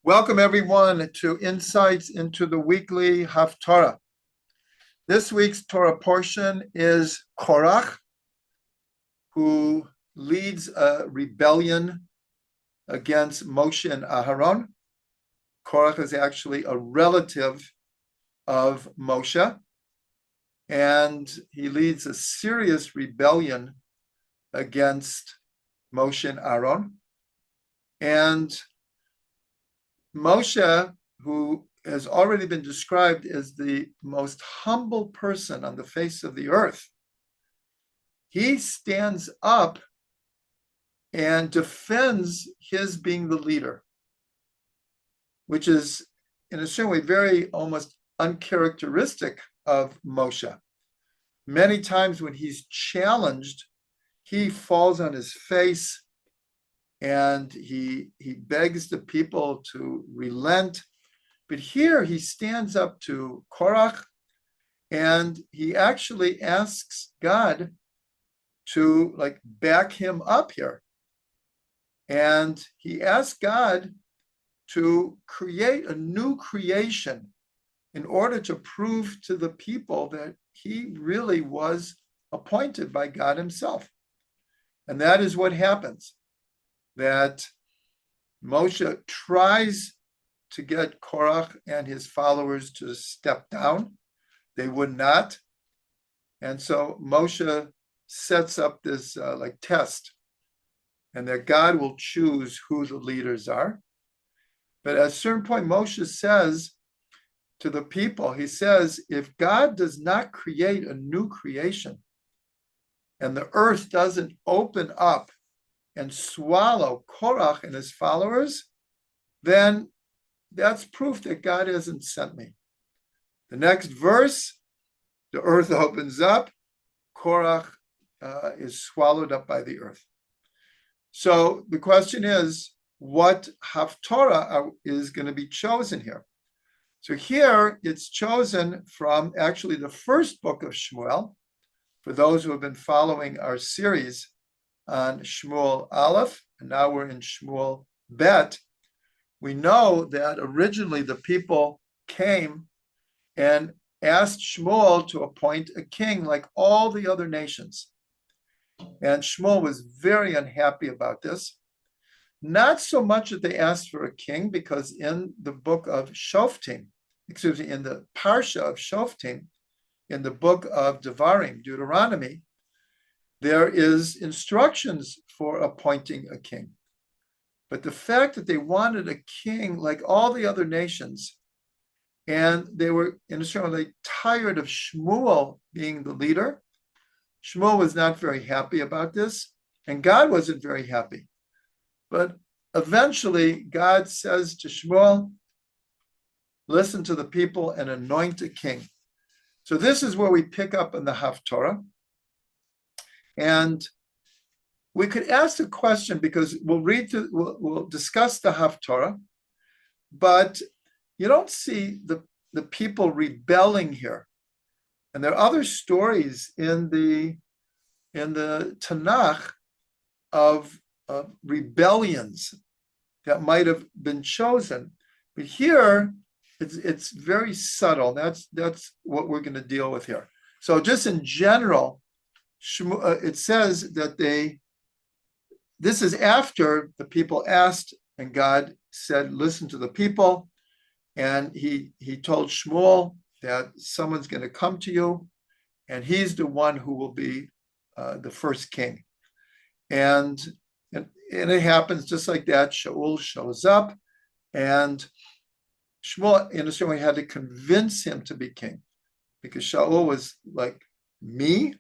Welcome everyone to Insights into the Weekly Haftorah. This week's Torah portion is Korach, who leads a rebellion against Moshe and Aharon. Korach is actually a relative of Moshe, and he leads a serious rebellion against Moshe and Aaron. And Moshe, who has already been described as the most humble person on the face of the earth, he stands up and defends his being the leader, which is in a certain way very almost uncharacteristic of Moshe. Many times when he's challenged, he falls on his face and he begs the people to relent. But here he stands up to Korach and he actually asks God to back him up here. And he asks God to create a new creation in order to prove to the people that he really was appointed by God himself. And that is what happens. That Moshe tries to get Korach and his followers to step down. They would not. And so Moshe sets up this test, and that God will choose who the leaders are. But at a certain point, Moshe says to the people, he says, if God does not create a new creation and the earth doesn't open up and swallow Korach and his followers, then that's proof that God hasn't sent me. The next verse, the earth opens up, Korach is swallowed up by the earth. So the question is, what Haftorah is going to be chosen here? So here it's chosen from actually the first book of Shmuel. For those who have been following our series on Shmuel Aleph, and now we're in Shmuel Bet, we know that originally the people came and asked Shmuel to appoint a king like all the other nations. And Shmuel was very unhappy about this. Not so much that they asked for a king, because in the book of Shoftim, in the Parsha of Shoftim, in the book of Devarim, Deuteronomy, there is instructions for appointing a king. But the fact that they wanted a king like all the other nations, and they were in a certain way tired of Shmuel being the leader, Shmuel was not very happy about this, and God wasn't very happy. But eventually God says to Shmuel, listen to the people and anoint a king. So this is where we pick up in the Haftorah. And we could ask a question, because we'll discuss the Haftorah, but you don't see the people rebelling here. And there are other stories in the Tanakh of rebellions that might have been chosen. But here it's very subtle. That's what we're going to deal with here. So just in general, it says that this is after the people asked, and God said, listen to the people. And he told Shmuel that someone's going to come to you, and he's the one who will be the first king. And it happens just like that. Shaul shows up, and Shmuel, in a certain way, had to convince him to be king, because Shaul was like, me?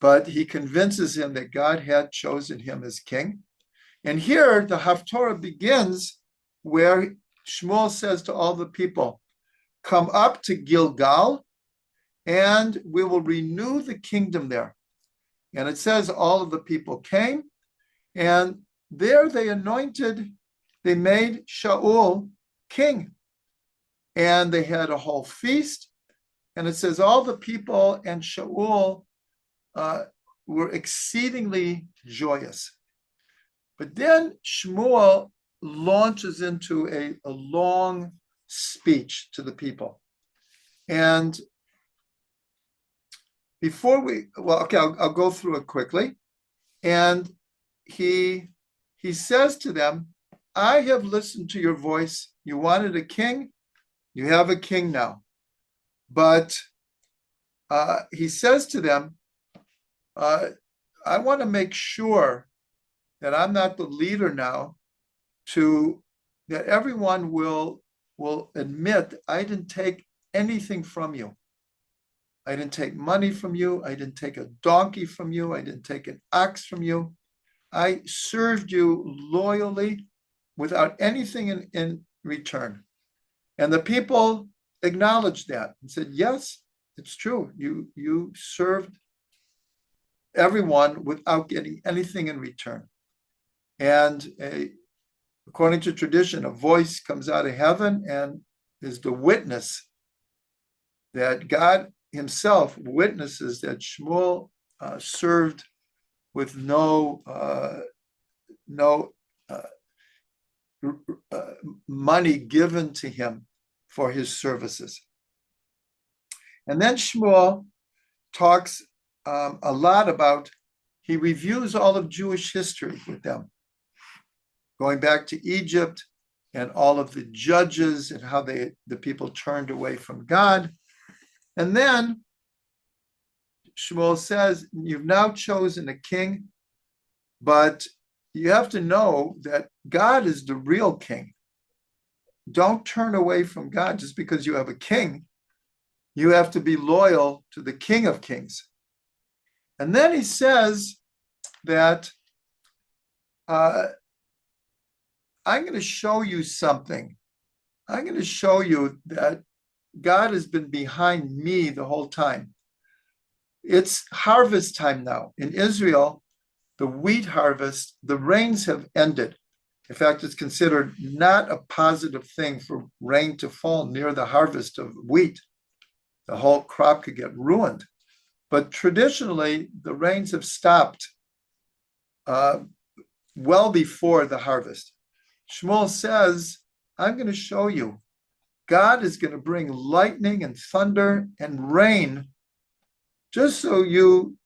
But he convinces him that God had chosen him as king. And here the Haftorah begins where Shmuel says to all the people, come up to Gilgal and we will renew the kingdom there. And it says all of the people came, and there they made Shaul king. And they had a whole feast. And it says all the people and Shaul were exceedingly joyous. But then Shmuel launches into a long speech to the people. And I'll go through it quickly. And he says to them, I have listened to your voice. You wanted a king, you have a king now. But he says to them, I want to make sure that I'm not the leader now, that everyone will admit I didn't take anything from you. I didn't take money from you. I didn't take a donkey from you. I didn't take an ox from you. I served you loyally without anything in return. And the people acknowledged that and said, yes, it's true. You served everyone without getting anything in return. And according to tradition, a voice comes out of heaven and is the witness that God himself witnesses that Shmuel served with no money given to him for his services. And then Shmuel talks a lot about, he reviews all of Jewish history with them, going back to Egypt and all of the judges and how the people turned away from God. And then Shmuel says, you've now chosen a king, but you have to know that God is the real king. Don't turn away from God just because you have a king. You have to be loyal to the King of Kings. And then he says that I'm going to show you something. I'm going to show you that God has been behind me the whole time. It's harvest time now. In Israel, the wheat harvest, the rains have ended. In fact, it's considered not a positive thing for rain to fall near the harvest of wheat. The whole crop could get ruined. But traditionally, the rains have stopped well before the harvest. Shmuel says, I'm going to show you. God is going to bring lightning and thunder and rain just so you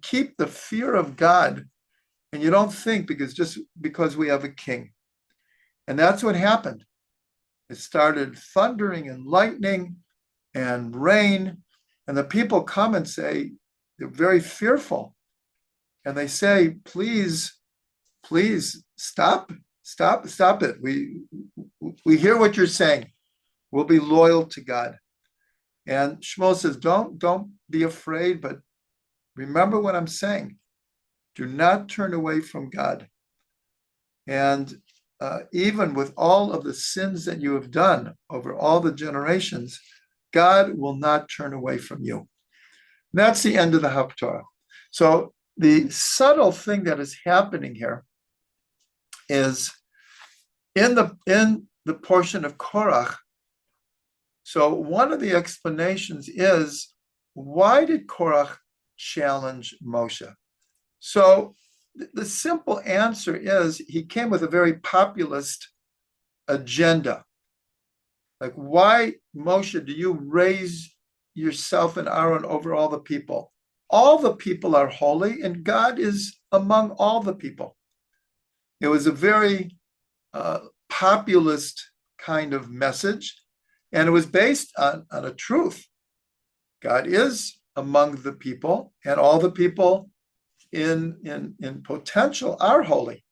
keep the fear of God and you don't think because we have a king. And that's what happened. It started thundering and lightning and rain, and the people come and say, they're very fearful. And they say, please stop it. We hear what you're saying. We'll be loyal to God. And Shmuel says, don't be afraid, but remember what I'm saying. Do not turn away from God. And even with all of the sins that you have done over all the generations, God will not turn away from you. And that's the end of the Haftorah. So the subtle thing that is happening here is in the portion of Korach. So one of the explanations is, why did Korach challenge Moshe? So the simple answer is, he came with a very populist agenda. Like, why, Moshe, do you raise yourself and Aaron over all the people? All the people are holy, and God is among all the people. It was a very populist kind of message, and it was based on a truth. God is among the people, and all the people in potential are holy.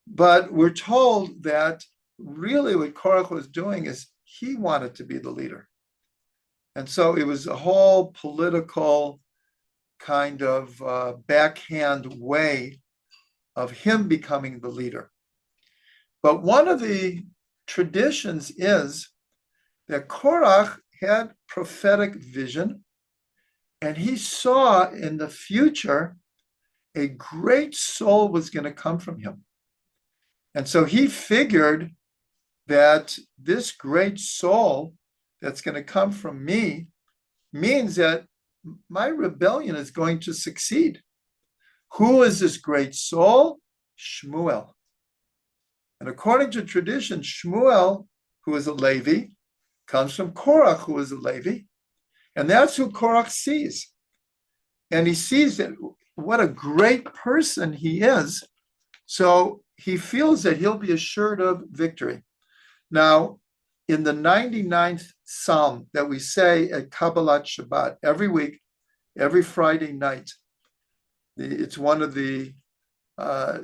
But we're told that really what Korach was doing is he wanted to be the leader. And so it was a whole political kind of backhand way of him becoming the leader. But one of the traditions is that Korach had prophetic vision, and he saw in the future a great soul was going to come from him. And so he figured that this great soul that's going to come from me means that my rebellion is going to succeed. Who is this great soul? Shmuel. And according to tradition, Shmuel, who is a Levi, comes from Korach, who is a Levi. And that's who Korach sees. And he sees that what a great person he is. So he feels that he'll be assured of victory. Now, in the 99th Psalm that we say at Kabbalat Shabbat every week, every Friday night, it's one of the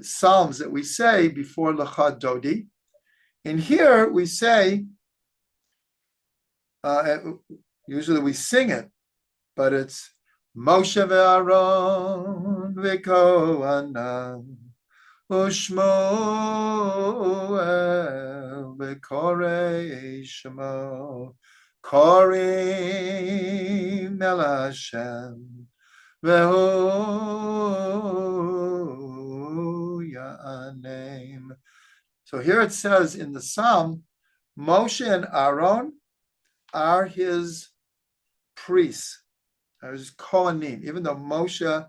Psalms that we say before Lecha Dodi. And here we say, usually we sing it, but it's Moshe ve'Aaron ve'Kohanim u'Shmuel ve'Korei Shemo Korim el Hashem ve'hu ya'anem. So here it says in the Psalm, Moshe and Aaron are his priests, are his Kohanim, even though Moshe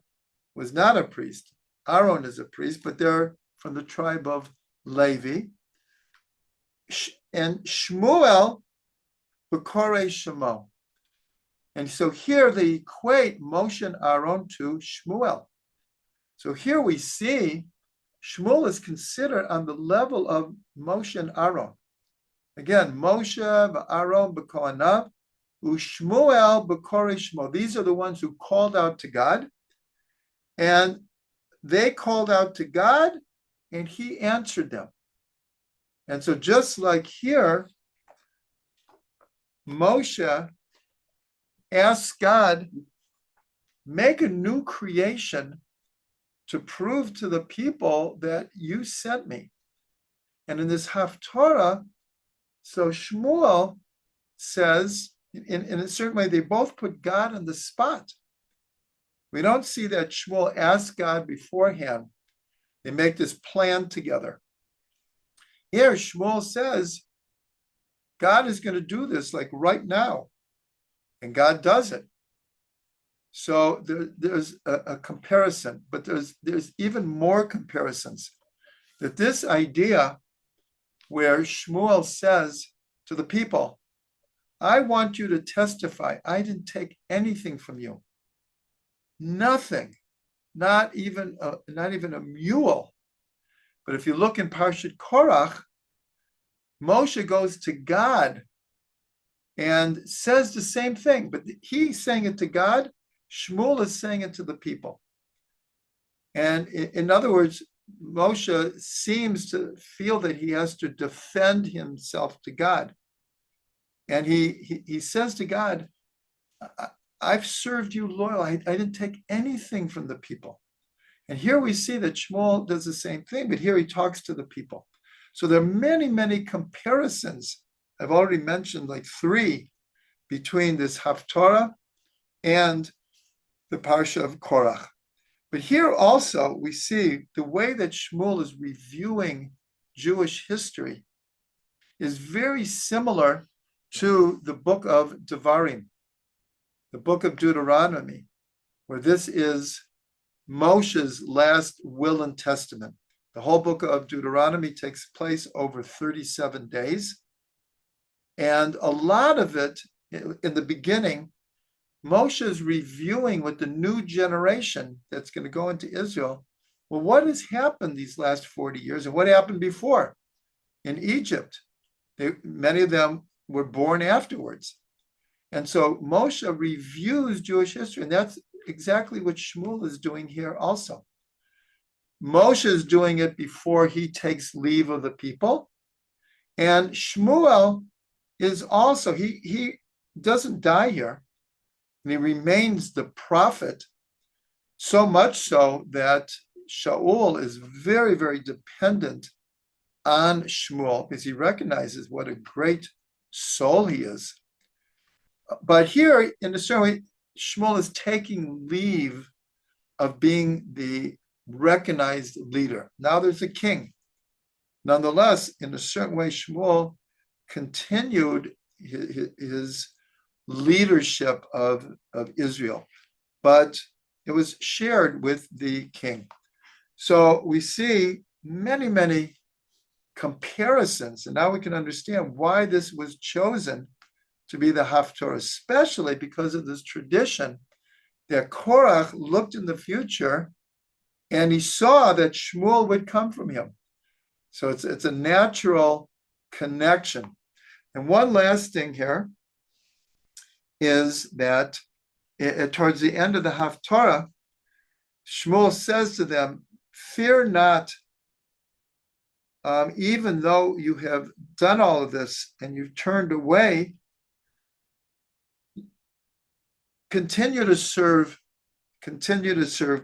was not a priest. Aaron is a priest, but they're from the tribe of Levi. And Shmuel, B'korei Shemo. And so here they equate Moshe and Aaron to Shmuel. So here we see Shmuel is considered on the level of Moshe and Aaron. Again, Moshe, Aaron, B'kohanav, U'Shmuel, B'korei Shemo. These are the ones who called out to God. And they called out to God, and he answered them. And so just like here, Moshe asked God, make a new creation to prove to the people that you sent me. And in this Haftorah, so Shmuel says, in a certain way, they both put God on the spot. We don't see that Shmuel asked God beforehand. They make this plan together. Here, Shmuel says, God is going to do this like right now. And God does it. So there's a comparison, but there's even more comparisons. That this idea where Shmuel says to the people, I want you to testify. I didn't take anything from you. Nothing. Not even a mule. But if you look in Parshat Korach, Moshe goes to God and says the same thing, but he's saying it to God. Shmuel is saying it to the people. And in other words, Moshe seems to feel that he has to defend himself to God. And he says to God, I've served you loyal. I didn't take anything from the people. And here we see that Shmuel does the same thing, but here he talks to the people. So there are many, many comparisons. I've already mentioned like 3 between this Haftorah and the Parsha of Korach. But here also we see the way that Shmuel is reviewing Jewish history is very similar to the book of Devarim, the book of Deuteronomy, where this is Moshe's last will and testament. The whole book of Deuteronomy takes place over 37 days. And a lot of it, in the beginning, Moshe is reviewing with the new generation that's going to go into Israel. Well, what has happened these last 40 years and what happened before in Egypt? Many of them were born afterwards. And so Moshe reviews Jewish history, and that's exactly what Shmuel is doing here also. Moshe is doing it before he takes leave of the people. And Shmuel is also, he doesn't die here. And he remains the prophet, so much so that Shaul is very, very dependent on Shmuel because he recognizes what a great soul he is. But here, in a certain way, Shmuel is taking leave of being the recognized leader. Now there's a king. Nonetheless, in a certain way, Shmuel continued his leadership of Israel, but it was shared with the king. So we see many, many comparisons. And now we can understand why this was chosen to be the Haftorah, especially because of this tradition that Korach looked in the future and he saw that Shmuel would come from him. So it's a natural connection. And one last thing here is that towards the end of the Haftorah, Shmuel says to them, fear not, even though you have done all of this and you've turned away, continue to serve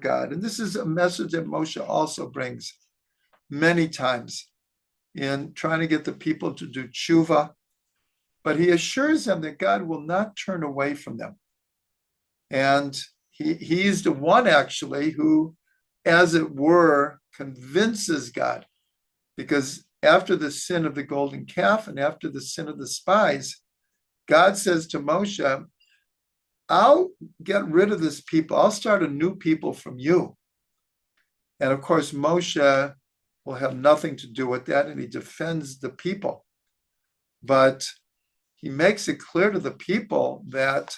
God. And this is a message that Moshe also brings many times in trying to get the people to do tshuva. But he assures them that God will not turn away from them. And he's the one actually who, as it were, convinces God. Because after the sin of the golden calf and after the sin of the spies, God says to Moshe, I'll get rid of this people. I'll start a new people from you. And of course, Moshe will have nothing to do with that, and he defends the people. But he makes it clear to the people that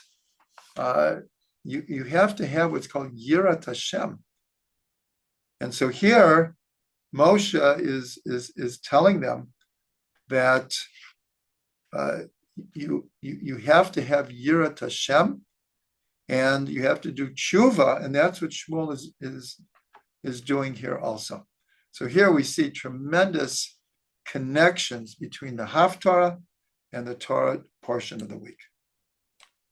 you have to have what's called Yirat Hashem. And so here, Moshe is telling them that you have to have Yirat Hashem, and you have to do tshuva, and that's what Shmuel is doing here also. So here we see tremendous connections between the Haftorah and the Torah portion of the week.